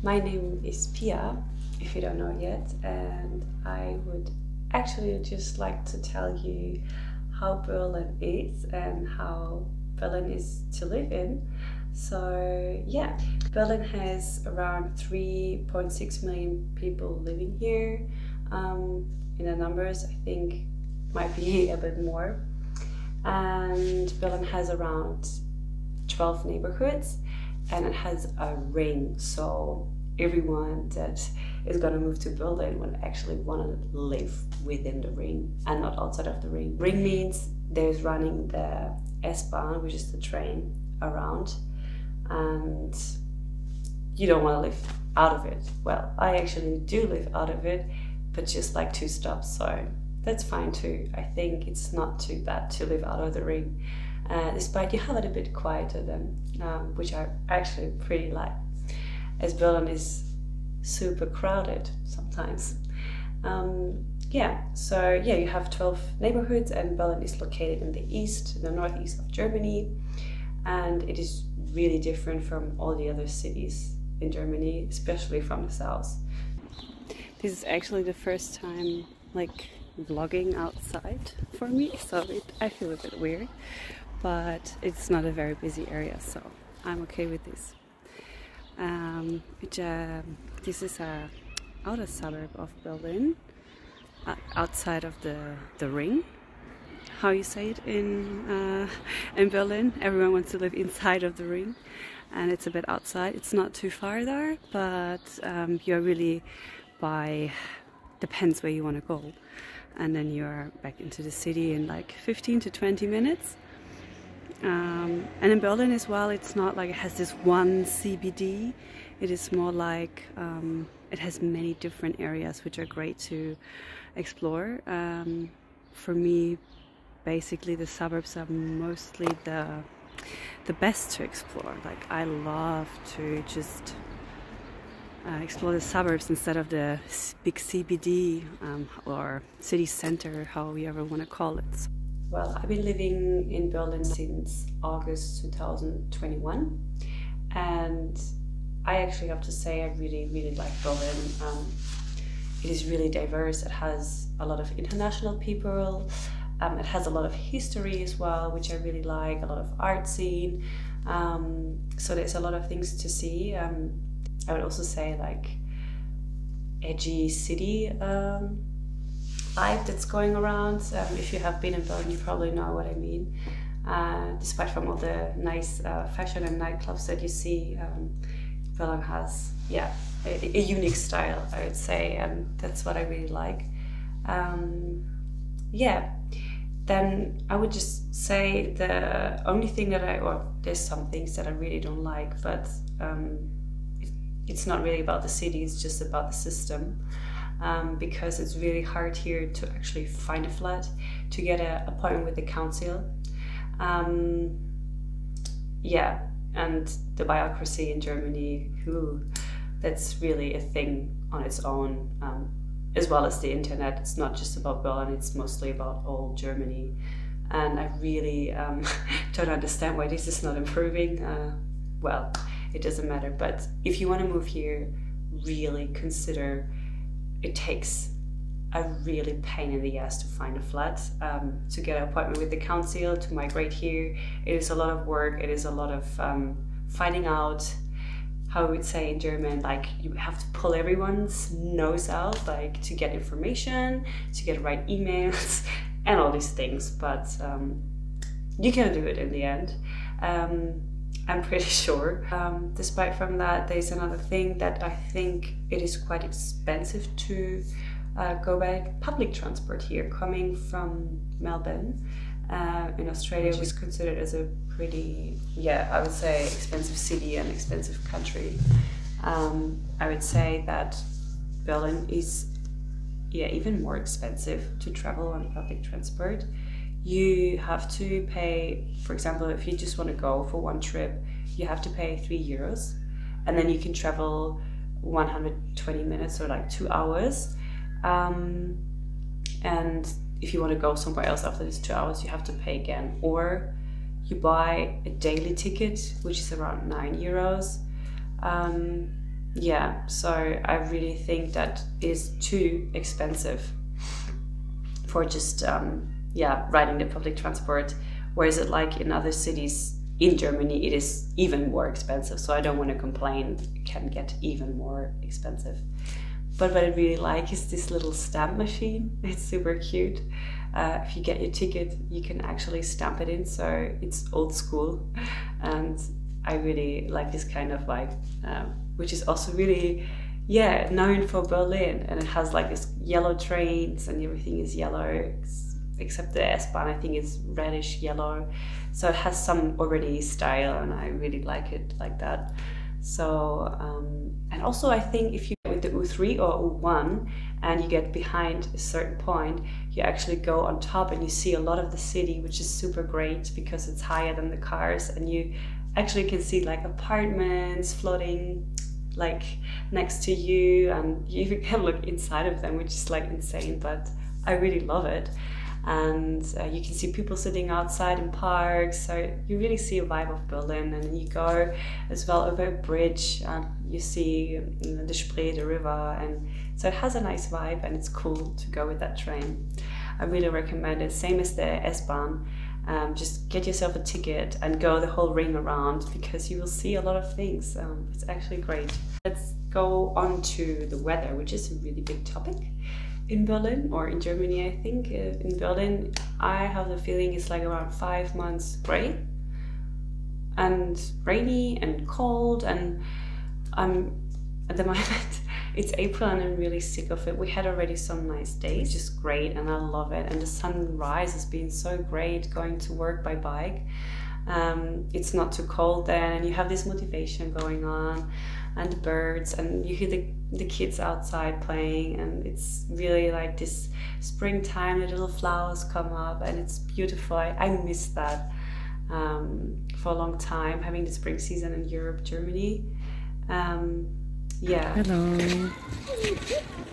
My name is Pia, if you don't know yet, and I would actually just like to tell you how Berlin is and how Berlin is to live in. So yeah, Berlin has around 3.6 million people living here. In the numbers, I think might be a bit more. And Berlin has around 12 neighborhoods, and it has a ring, so everyone that is going to move to Berlin would actually want to live within the ring and not outside of the ring. Ring means there's running the S-Bahn, which is the train, around, and you don't want to live out of it. Well, I actually do live out of it, but just like 2 stops, so that's fine too. I think it's not too bad to live out of the ring. Despite you have it a bit quieter than, which I actually pretty like, as Berlin is super crowded sometimes. You have 12 neighborhoods, and Berlin is located in the east, the northeast of Germany, and it is really different from all the other cities in Germany, especially from the south. This is actually the first time vlogging outside for me, so I feel a bit weird. But it's not a very busy area, so I'm okay with this. This is a outer suburb of Berlin, outside of the ring. How you say it in Berlin? Everyone wants to live inside of the ring, and it's a bit outside. It's not too far there, but you're really depends where you want to go, and then you're back into the city in like 15 to 20 minutes. And in Berlin as well, it's not like it has this one CBD. It is more like it has many different areas which are great to explore. For me, basically the suburbs are mostly the best to explore. Like, I love to just explore the suburbs instead of the big CBD or city center, however you ever want to call it. Well, I've been living in Berlin since August 2021, and I actually have to say I really like Berlin. It is really diverse. It has a lot of international people. It has a lot of history as well, which I really like, a lot of art scene. So there's a lot of things to see. I would also say edgy city vibe that's going around. If you have been in Berlin, you probably know what I mean. Despite from all the nice fashion and nightclubs that you see, Berlin has a unique style, I would say, and that's what I really like. Then I would just say the only thing that there's some things that I really don't like, but it's not really about the city, it's just about the system. Because it's really hard here to actually find a flat, to get an appointment with the council. And the bureaucracy in Germany, that's really a thing on its own, as well as the internet. It's not just about Berlin, it's mostly about all Germany. And I really don't understand why this is not improving. Well, it doesn't matter, but if you want to move here, really consider it takes a really pain in the ass to find a flat, to get an appointment with the council, to migrate here. It is a lot of work. It is a lot of finding out, how we would say in German, you have to pull everyone's nose out, to get information, to get the right emails, and all these things. But you can do it in the end. I'm pretty sure. Despite from that, there's another thing that I think it is quite expensive to go by public transport here. Coming from Melbourne in Australia, which is considered as a pretty, I would say, expensive city and expensive country. I would say that Berlin is even more expensive to travel on public transport. You have to pay, for example, if you just want to go for one trip, you have to pay €3, and then you can travel 120 minutes or 2 hours. And if you want to go somewhere else after these 2 hours, you have to pay again. Or you buy a daily ticket, which is around €9. yeah, so I really think that is too expensive for just yeah, riding the public transport. Whereas it like in other cities in Germany, it is even more expensive. So I don't want to complain. It can get even more expensive. But what I really like is this little stamp machine. It's super cute. If you get your ticket, you can actually stamp it in. So it's old school, and I really like this kind of vibe, which is also really, yeah, known for Berlin. And it has like this yellow trains, and everything is yellow, except the S-Bahn, I think, is reddish yellow. So it has some already style, and I really like it like that. So, and also I think if you get with the U3 or U1 and you get behind a certain point, you actually go on top and you see a lot of the city, which is super great because it's higher than the cars, and you actually can see like apartments floating like next to you, and you even can look inside of them, which is like insane, but I really love it. And you can see people sitting outside in parks, so you really see a vibe of Berlin. And you go as well over a bridge, and you see, you know, the Spree, the river, and so it has a nice vibe, and it's cool to go with that train. I really recommend it, same as the S-Bahn. Just get yourself a ticket and go the whole ring around, because you will see a lot of things. It's actually great. Let's go on to the weather, which is a really big topic in Berlin, or in Germany, I think. In Berlin, I have the feeling it's like around 5 months gray and rainy and cold, and at the moment it's April and I'm really sick of it. We had already some nice days, just great, and I love it. And the sunrise has been so great going to work by bike. It's not too cold then, and you have this motivation going on, and the birds, and you hear the kids outside playing, and it's really like this springtime. The little flowers come up, and it's beautiful. I miss that for a long time, having the spring season in Europe, Germany. Yeah. Hello.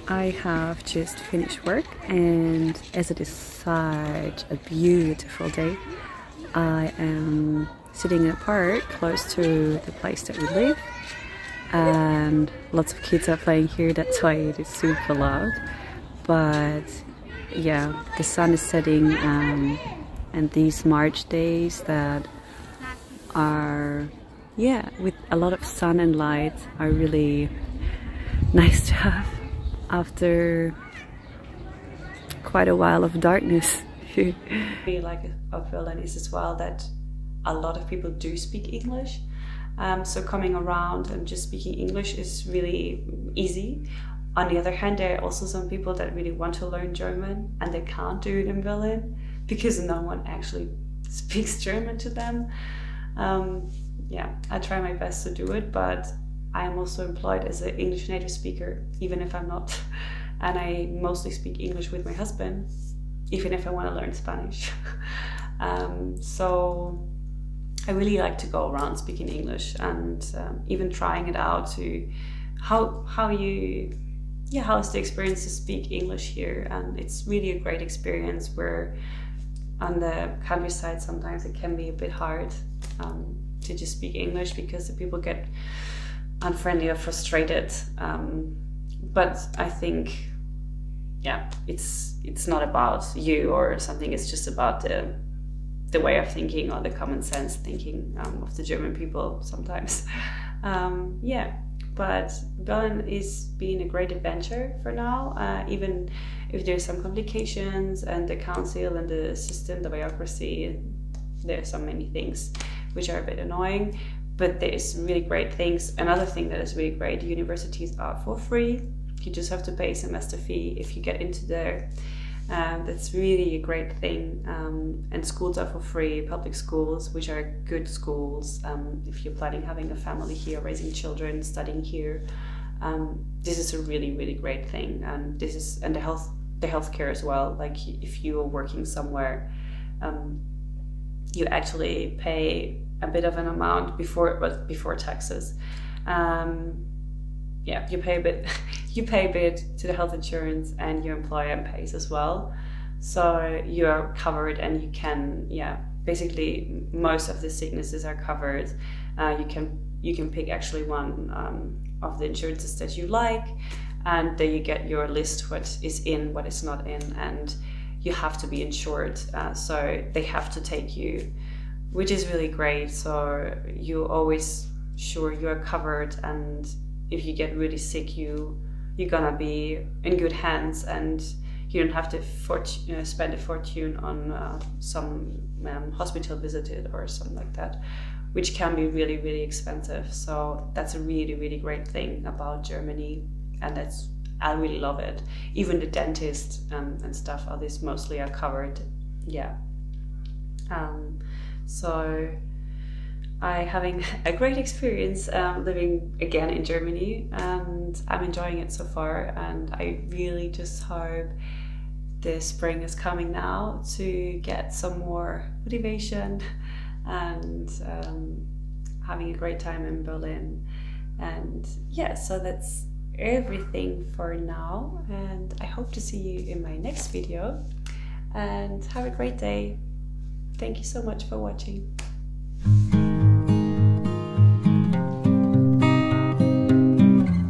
I have just finished work, and as it is such a beautiful day, I am sitting in a park close to the place that we live, and lots of kids are playing here. That's why it is super loud. But yeah, the sun is setting, and these March days that are, yeah, with a lot of sun and light, are really nice to have after quite a while of darkness. What I really like of Berlin is as well that a lot of people do speak English. So coming around and just speaking English is really easy. On the other hand, there are also some people that really want to learn German and they can't do it in Berlin because no one actually speaks German to them. Yeah, I try my best to do it, but I'm also employed as an English native speaker, even if I'm not. And I mostly speak English with my husband, even if I want to learn Spanish. So I really like to go around speaking English, and even trying it out to how is the experience to speak English here. And it's really a great experience, where on the countryside sometimes it can be a bit hard to just speak English because the people get unfriendly or frustrated. But I think, yeah, it's not about you or something. It's just about the way of thinking, or the common sense thinking of the German people sometimes. Yeah, but Berlin is being a great adventure for now, even if there's some complications, and the council and the system, the bureaucracy, there's so many things which are a bit annoying, but there's really great things. Another thing that is really great, universities are for free. You just have to pay a semester fee if you get into there. That's really a great thing. And schools are for free, public schools, which are good schools. If you're planning having a family here, raising children, studying here, this is a really, really great thing. And this is, and the healthcare as well. Like if you are working somewhere, you actually pay a bit of an amount before taxes. Yeah, you pay a bit to the health insurance, and your employer pays as well. So you are covered, and you can, yeah, basically most of the sicknesses are covered. You can you can pick actually one of the insurances that you like, and there you get your list, what is in, what is not in, and you have to be insured, so they have to take you, which is really great. So you're always sure you're covered, and if you get really sick, you're gonna be in good hands, and you don't have to spend a fortune on some hospital visit or something like that, which can be really, really expensive. So that's a really, really great thing about Germany, and I really love it. Even the dentist and stuff, all this mostly are covered. Yeah. So I'm having a great experience living again in Germany, and I'm enjoying it so far, and I really just hope the spring is coming now to get some more motivation and having a great time in Berlin. And yeah, so that's everything for now, and I hope to see you in my next video, and have a great day. Thank you so much for watching.